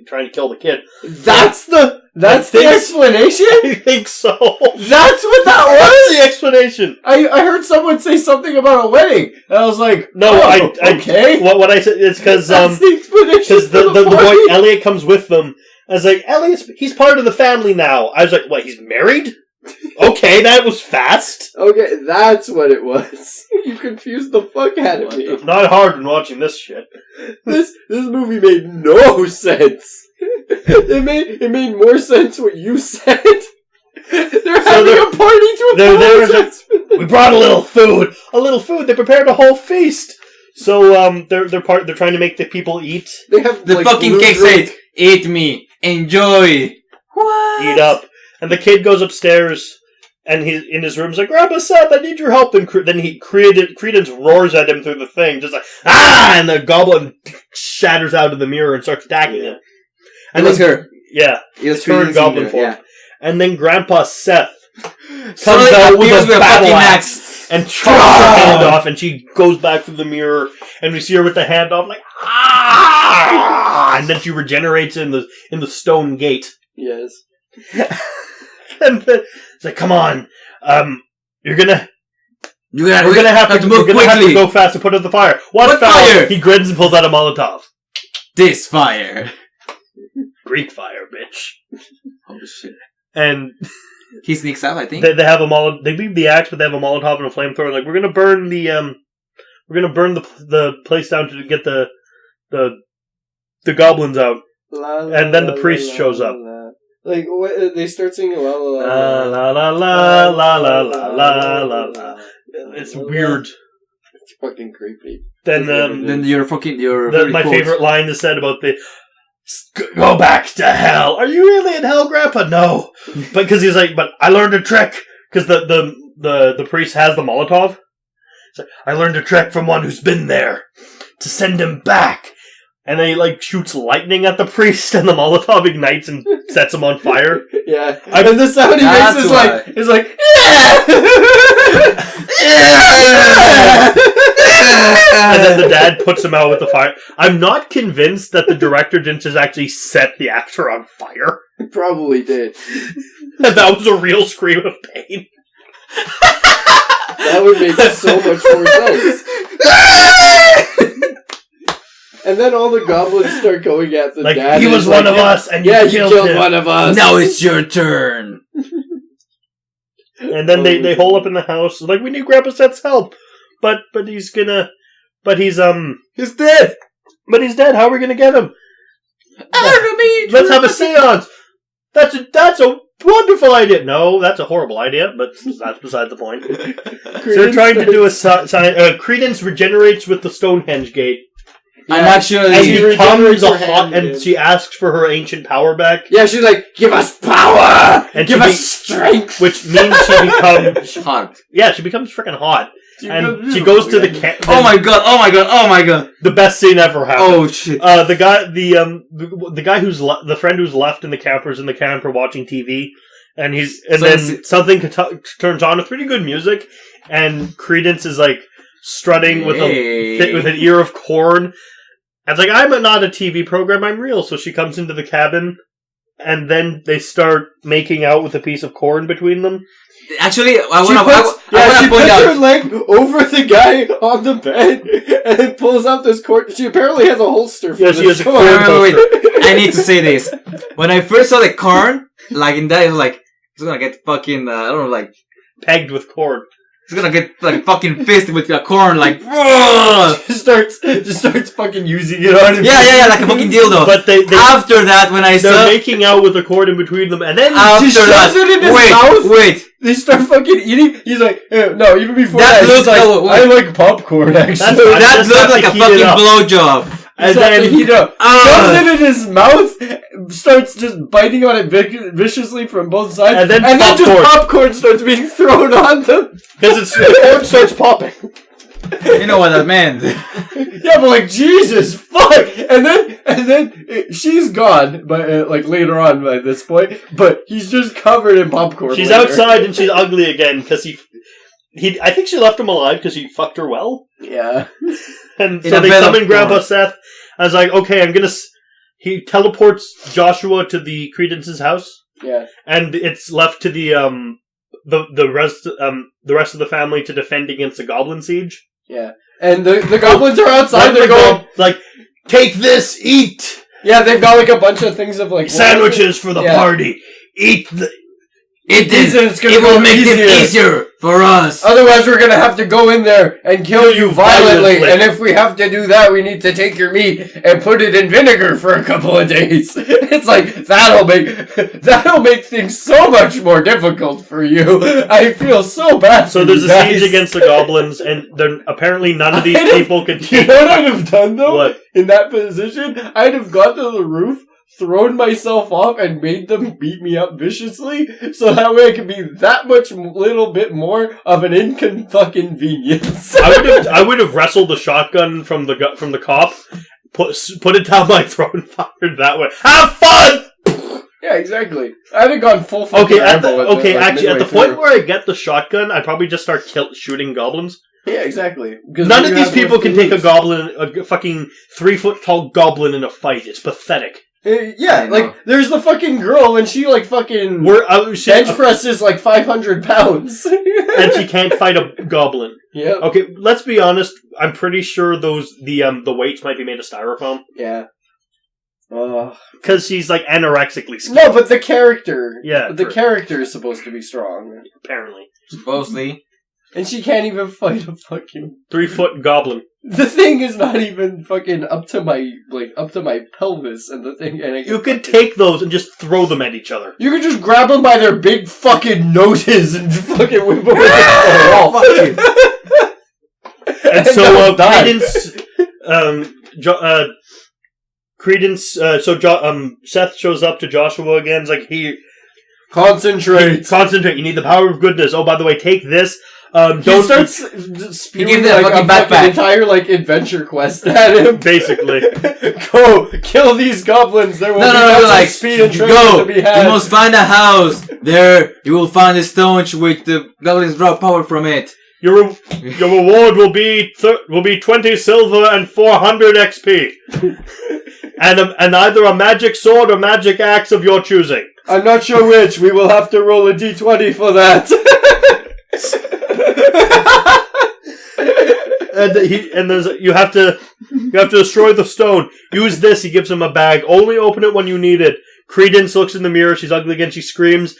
trying to kill the kid. That's the explanation. I think so. That's what that That's was. the explanation. I heard someone say something about a wedding, and I was like, No, okay. What I said is because That's the explanation. because the boy Elliot comes with them. I was like, he's part of the family now. I was like, what? He's married? Okay, that was fast. Okay, that's what it was. You confused the fuck out of me. Not hard when watching this shit. This movie made no sense. It made more sense what you said. They're having a party to apologize. We brought a little food. They prepared a whole feast. So they're trying to make the people eat. They have The fucking cake says, "Eat me, enjoy." What? Eat up. And the kid goes upstairs, and he's in his room. He's like, "Grandpa, Seth, I need your help." And then Credence roars at him through the thing, just like, "Ah!" And the goblin shatters out of the mirror and starts attacking him. And it's her. Yeah, It's her in goblin form. Yeah. And then Grandpa Seth comes Suddenly out with appears a battle fucking axe and chops her hand off, and she goes back through the mirror, and we see her with the hand off, like, ah! And then she regenerates in the stone gate. Yes. And then it's like, come on, we're gonna have to move quickly. go fast to put out the fire. What fire? He grins and pulls out a Molotov. This fire. Greek fire, bitch. Oh shit. And He sneaks out, I think. they have a Molotov. They leave the axe, but they have a Molotov and a flamethrower. Like, we're gonna burn the place down to get the goblins out. And then the priest shows up. Like, what, they start singing la la La la la la la la la la la. It's weird. It's fucking creepy. Then my quote. favorite line is said about the go back to hell. Are you really in hell, Grandpa? No, because he's like, but I learned a trick because the priest has the Molotov. So I learned a trick from one who's been there to send him back. And then he, like, shoots lightning at the priest, and the Molotov ignites and sets him on fire. Yeah. And the sound he makes is like, yeah! And then the dad puts him out with the fire. I'm not convinced that the director didn't just actually set the actor on fire. He probably did. That was a real scream of pain. That would make so much more sense. And then all the goblins start going at the like, dad. He was one of us, and you killed him. One of us. Now it's your turn. And then they hole up in the house. Like, we need Grandpa Seth's help. But he's dead. But he's dead. How are we gonna get him? Let's have a seance. That's a wonderful idea. No, that's a horrible idea, but that's beside the point. So they're trying to do a Credence regenerates with the Stonehenge gate. Yeah. And actually, and she becomes and she asks for her ancient power back. Yeah, she's like, give us power! And give us strength! Which means she becomes... hot. Yeah, she becomes freaking hot. And she goes to the camp. Oh my god. The best scene ever happened. Oh shit. The guy who's the friend who's left in the campers in the camper watching TV. And then something turns on with pretty good music. And Credence is like strutting with an ear of corn. And it's like, I'm not a TV program, I'm real. So she comes into the cabin, and then they start making out with a piece of corn between them. Actually, I want she to point puts out her leg over the guy on the bed and then pulls out this corn. She apparently has a holster for this. She has a corn wait. I need to say this. When I first saw the corn, like in that, it was like, it's gonna get fucking, I don't know, like, pegged with corn. It's gonna get like fucking fisted with a corn, like just starts fucking using it on him. Yeah, like a fucking dildo. But they after that, when I they're making out with a cord in between them, and then she shoves it in his mouth. Wait, they start fucking eating. He's like, no, even before that he's like, I like popcorn. Actually, that looks like a fucking blowjob. And then he shoves it in his mouth, starts just biting on it viciously from both sides, and then just popcorn starts being thrown on them. Because the corn starts popping. You know what that meant. Yeah, but like, Jesus, fuck! And then she's gone, but like later on by this point, but he's just covered in popcorn. She's outside and she's ugly again, because I think she left him alive because he fucked her well. Yeah. And so they summon Grandpa Seth. I was like, okay, he teleports Joshua to the Credence's house. Yeah. And it's left to the rest of the family to defend against the goblin siege. Yeah. And the goblins are outside, they're going, like, take this, eat! Yeah, they've got like a bunch of things of like... Sandwiches for the party! Eat the... It will make it easier for us. Otherwise, we're gonna have to go in there and kill you violently. And if we have to do that, we need to take your meat and put it in vinegar for a couple of days. It's like, that'll make things so much more difficult for you. I feel so bad. So there's a siege against the goblins, and apparently none of these people can. You know what I'd have done though? What? In that position, I'd have gone to the roof, thrown myself off, and made them beat me up viciously, so that way I could be that much little bit more of an inconvenience. I would have wrestled the shotgun from the cop, put it down my throat and fired that way. Have fun. Yeah, exactly. I'd have gone full. Okay, at the point where I get the shotgun, I'd probably just start shooting goblins. Yeah, exactly. None of these people can take a fucking 3-foot tall goblin in a fight. It's pathetic. Yeah, like, there's the fucking girl, and she, like, fucking bench presses, like, 500 pounds. And she can't fight a goblin. Yeah. Okay, let's be honest. I'm pretty sure the weights might be made of styrofoam. Yeah. Because she's, like, anorexically skinny. No, but the character. Yeah. The character is supposed to be strong. Apparently. Supposedly. And she can't even fight a fucking 3-foot goblin. The thing is not even fucking up to my pelvis, and the thing. And You could take those and just throw them at each other. You could just grab them by their big fucking noses and fucking whip them against the wall. Fuck you. And so Seth shows up to Joshua again. It's like Concentrate. You need the power of goodness. Oh, by the way, take this. He starts spewing like a fucking entire like adventure quest at him. Basically, go kill these goblins. There will be like speed and treasure go. to be had. You must find a house. There, you will find a stone which the goblins draw power from it. Your reward will be 20 silver and 400 XP, and either a magic sword or magic axe of your choosing. I'm not sure which. We will have to roll a d20 for that. You have to destroy the stone. Use this. He gives him a bag. Only open it when you need it. Credence looks in the mirror. She's ugly again. She screams.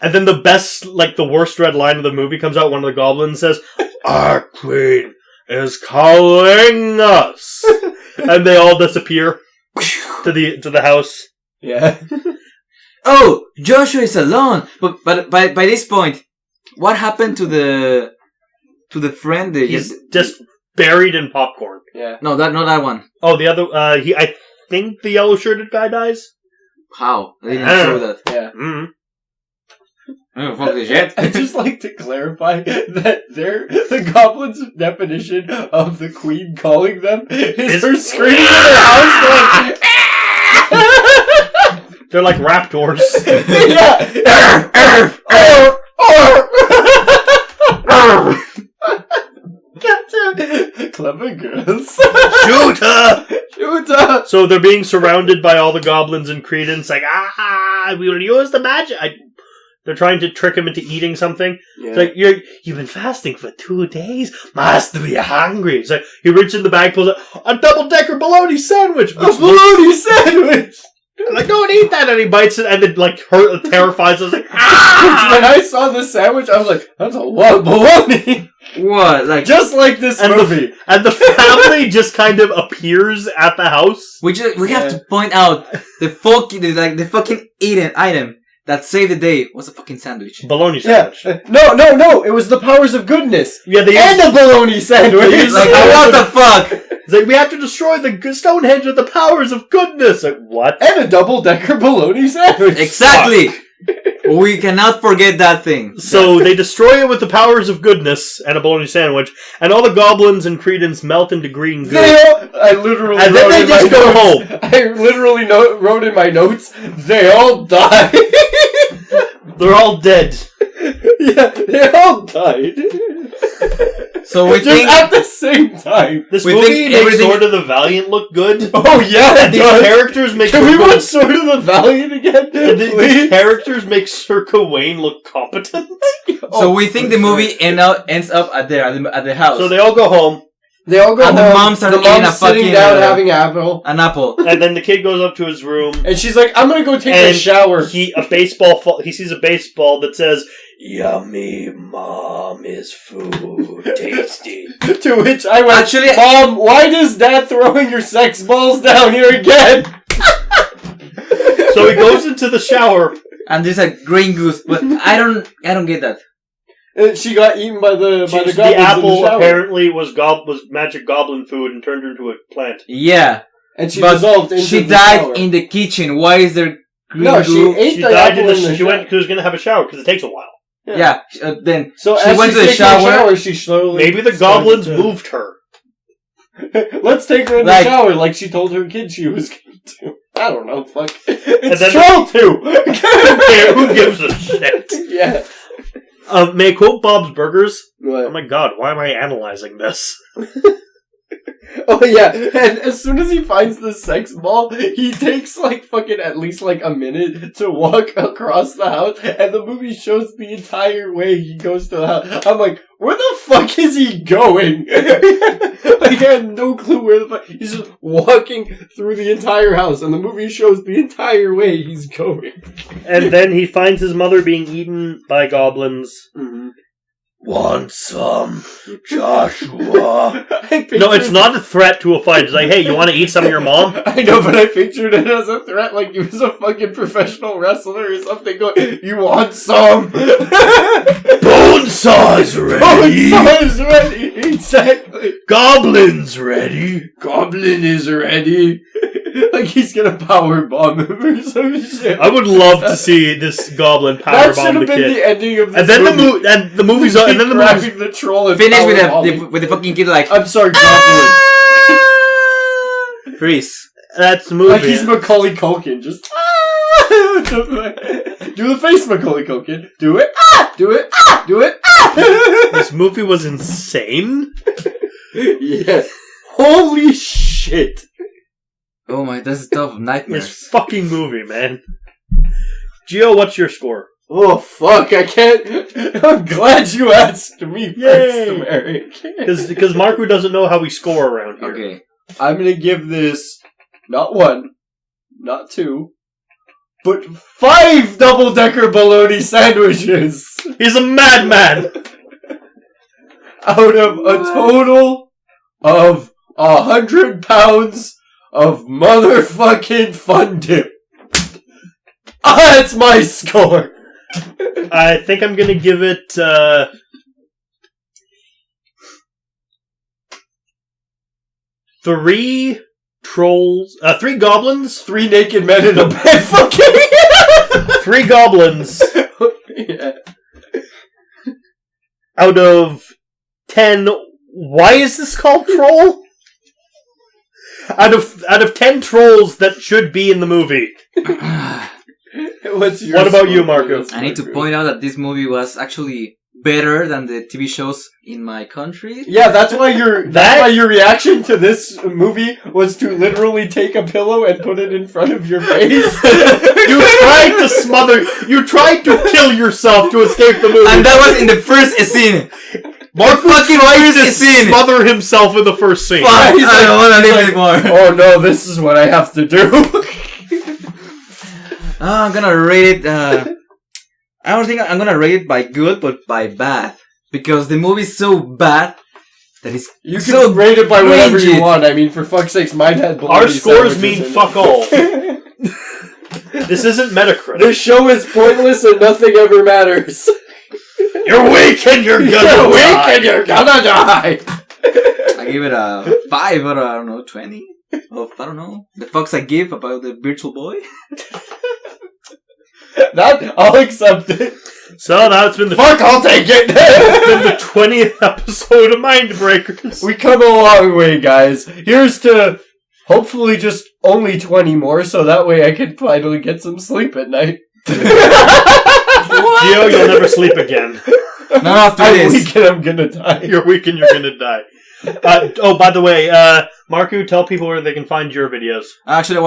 And then the worst red line of the movie comes out. One of the goblins says, "Our queen is calling us," and they all disappear to the house. Yeah. Oh, Joshua is alone. But by this point, what happened to the friend? He's just buried in popcorn. Yeah. No, not that one. Oh, the other. I think the yellow shirted guy dies. How? They didn't show that. Yeah. Mm-hmm. Oh, fuck this shit. I'd just like to clarify that the goblins' definition of the queen calling them is her screaming in her house going, They're like raptors. yeah. Gotcha. Clever girls. Shoot her! Shoot her! So they're being surrounded by all the goblins and Credence, like, we will use the magic. They're trying to trick him into eating something. Yeah. It's like, you've been fasting for 2 days. Must be hungry. It's like, he reaches in the bag, pulls out a double-decker bologna sandwich. A bologna sandwich! I'm like, don't eat that. And he bites it, and it, like, terrifies us. Like, When I saw the sandwich, I was like, that's a lot of bologna. What? Like, just like this movie. And the family just kind of appears at the house. we have to point out the fucking item that saved the day was a fucking sandwich. Bologna sandwich. Yeah. No. It was the powers of goodness. Yeah, and a bologna sandwich. Like, what the fuck? It's like, we have to destroy the Stonehenge with the powers of goodness. Like, what? And a double-decker bologna sandwich. Exactly. We cannot forget that thing. So they destroy it with the powers of goodness and a bologna sandwich, and all the goblins and Credence melt into green goo. I literally And then they just go home. I literally wrote in my notes, they all die. They're all dead. Yeah, they all died. So we Just think at the same time. This We movie think makes everything- Sword of the Valiant look good. Oh yeah, it These does. characters make Can we Sir watch Sword of the Valiant again? These Please? characters make Sir Gawain look competent. so. We think the movie ends up at the house. So they all go home, They all go And home. the mom started the mom's eating a sitting fucking, down having apple. an apple. and then the kid goes up to his room. And she's like, I'm gonna go take a And shower. He sees a baseball that says, "Yummy, Mom is food, tasty." To which I went, Actually- Mom, why does Dad throwing your sex balls down here again? So he goes into the shower. And there's a green goose, but I don't get that. And she got eaten by the goblins The apple in the shower. apparently was magic goblin food and turned her into a plant. Yeah, And she but dissolved into she the died shower. in the kitchen. Why is there green No, goo? she ate She the died apple in the she went shower. because she was going to have a shower because it takes a while. Yeah. Then So she as went she's to the taking a shower. she slowly... Maybe the started goblins to- moved her. Let's take her in Like- the shower like she told her kid she was going to. I don't know, fuck. It's then- Troll 2! Who gives a shit? Yeah. May I quote Bob's Burgers? Oh What? my god, why am I analyzing this? Oh yeah, and as soon as he finds the sex ball, he takes like fucking at least like a minute to walk across the house, and the movie shows the entire way he goes to the house. I'm like, where the fuck is he going? Like, I had no clue where the fuck. He's just walking through the entire house, and the movie shows the entire way he's going. And then he finds his mother being eaten by goblins. Mm-hmm. Want some, Joshua? No, it's not a threat to a fight. It's like, hey, you want to eat some of your mom? I know, but I pictured it as a threat, like he was a fucking professional wrestler or something. Going, you want some? Bonesaw's ready. Bonesaw's ready. Exactly. Goblin's ready. Goblin is ready. Like he's gonna power bomb him or some shit. I would love to see this goblin That power should bomb have the been kid. the ending of this And then movie. the movie's on. And then the movie's grabbing the troll and Finish power with bombing. the fucking kid like I'm sorry, Goblin. freeze. That's the movie. Like he's Macaulay Culkin, just do the face, Macaulay Culkin. Do it. Do it. Do it. This movie was insane. Yeah. Holy shit. Oh my, that's tough nightmares. This fucking movie, man. Gio, what's your score? Oh fuck! I can't. I'm glad you asked me first, Yay. Eric. Because Markku doesn't know how we score around here. Okay. I'm gonna give this not 1, not 2, but 5 double-decker bologna sandwiches He's a madman. out of a total of 100 pounds of motherfucking fun dip. That's my score. I think I'm gonna give it. 3 trolls, 3 goblins, 3 naked men in a bed fucking. 3 goblins Yeah. out of 10. Why is this called troll? Out of 10 trolls that should be in the movie. What's your What about you, score for Markku? this, I need to Markku? point out that this movie was actually better than the TV shows in my country. Yeah, that's why your reaction to this movie was to literally take a pillow and put it in front of your face. You tried to kill yourself to escape the movie. And that was in the first scene. Markku fucking tried to first scene. smother himself in the first scene. Fuck, I He's like- don't want to he's live like, anymore. Oh no, this is what I have to do. I'm gonna rate it. I don't think I'm gonna rate it by good, but by bad, because the movie's so bad that it's You can so rate it by whatever you cringy. want. I mean, for fuck's sakes, mine had Our bologna scores sandwiches mean in fuck it. all. This isn't Metacritic. This show is pointless and nothing ever matters. You're weak and you're gonna You're weak die. and you're gonna die. I give it a 5 out of, I don't know, 20 of, I don't know, the fucks I give about the virtual boy. That I'll accept it. So now it's been the Fuck, I'll take it. it's been the 20th episode of Mindbreakers. We come a long way, guys. Here's to hopefully just only 20 more, so that way I can finally get some sleep at night. Gio, you'll never sleep again. Not after I'm this. weak and I'm gonna die. You're weak and you're gonna die. By the way, Markku, tell people where they can find your videos. Actually,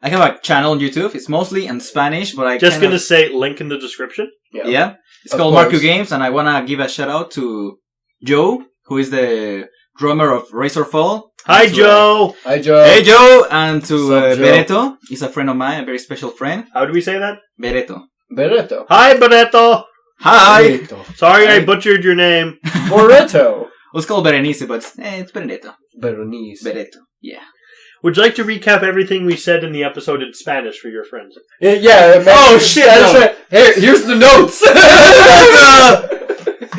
I have a channel on YouTube. It's mostly in Spanish, but I Just kind gonna of, say link in the description. yeah. It's Of called course. Markku Games, and I wanna give a shout out to Joe, who is the drummer of Razorfall. Hi, And to, Joe. Hi, Joe. Hey Joe, and to Sup, Joe? Bereto. He's a friend of mine, a very special friend. How do we say that? Bereto. Beretto. Hi, Barreto. Hi! Sorry I Hi. butchered your name. Moretto. It was called Berenice, but it's Benedetto. Berenice. Bereto. Yeah. Would you like to recap everything we said in the episode in Spanish for your friends? Yeah, man. Oh, shit, That's no. right. Here, here's the notes.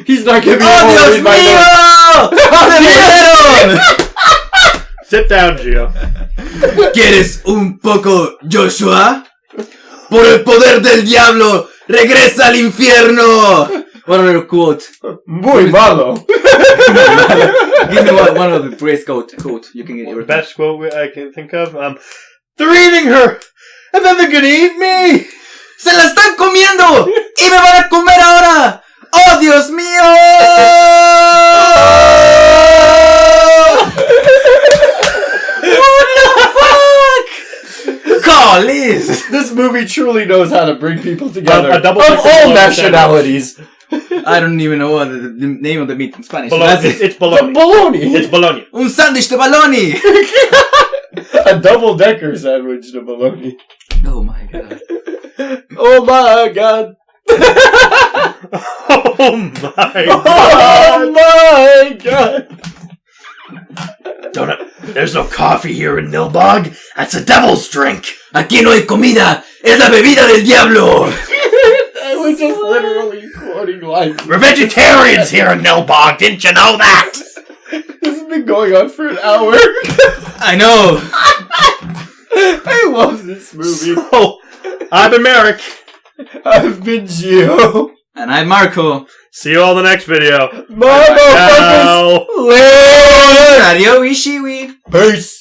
He's not giving me ¡Oh, more Dios in my notes. mío! ¡Se murieron! Sit down, Gio. ¿Quieres un poco, Joshua? Por el poder del diablo, regresa al infierno! What a little quote. Muy malo. Give me one of the praise quote. You can get The it. best quote I can think of. They're eating her, and then they're gonna eat me. ¡Se la están comiendo! ¡Y me van a comer ahora! ¡Oh, Dios mío! Callis! This movie truly knows how to bring people together. A double of decker all bologna nationalities. I don't even know what the name of the meat in Spanish. Bologna. That's it. It's The bologna. bologna. It's bologna. Un sándwich de baloney! A double-decker sandwich to bologna. Oh my god. Oh my god. Oh my Oh my god! There's no coffee here in Nilbog. That's a devil's drink. Aquí no hay comida. Es la bebida del diablo. I was just literally quoting lines. We're vegetarians here in Nilbog. Didn't you know that? This has been going on for an hour. I know. I love this movie. So, I've been Merrick. I've been Gio. And I'm Markku. See you all in the next video. Bye, motherfuckers. Ciao. Later. Radio Ishiwi. Peace.